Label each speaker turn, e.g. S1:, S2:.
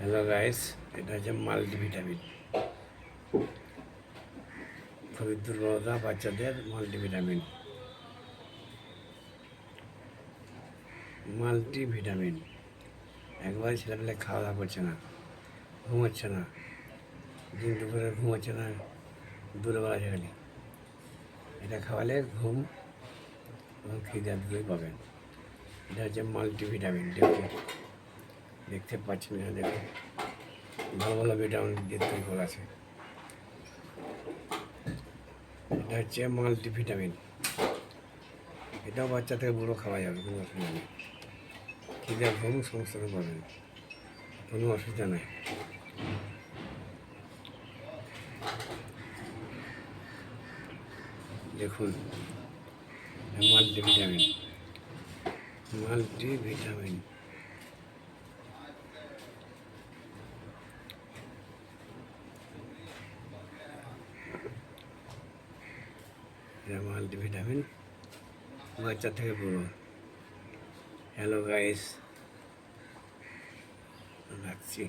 S1: Hello guys, এটা হচ্ছে multivitamin. খুবই দুর্বলতা বাচ্চাদের মাল্টিভিটামিন। মাল্টিভিটামিন একবার ছেলেপেলে খাওয়া দাওয়া করছে না, ঘুমাচ্ছে না, দিন দুপুরে ঘুমাচ্ছে না, দুপুরবেলা খালি এটা খাওয়ালে ঘুম এবং খিদে দুটোই পাবেন। এটা হচ্ছে মাল্টিভিটামিন। দেখতে পাচ্ছেন না? দেখুন, ভালো ভালো ভিটামিন দিয়ে তৈরি করা আছে। এটা হচ্ছে মাল্টিভিটামিন। এটাও বাচ্চা থেকে বুড়ো খাওয়া যাবে, কোনো অসুবিধা নেই। খিদে ঘুম সমস্ত পাবেন, কোনো অসুবিধা নেই। দেখুন, মাল্টিভিটামিন। মাল্টিভিটামিন এটা মাল্টিভিটামিন বাচ্চা থেকে বুড়ো। হ্যালো গাইস, রাখছি।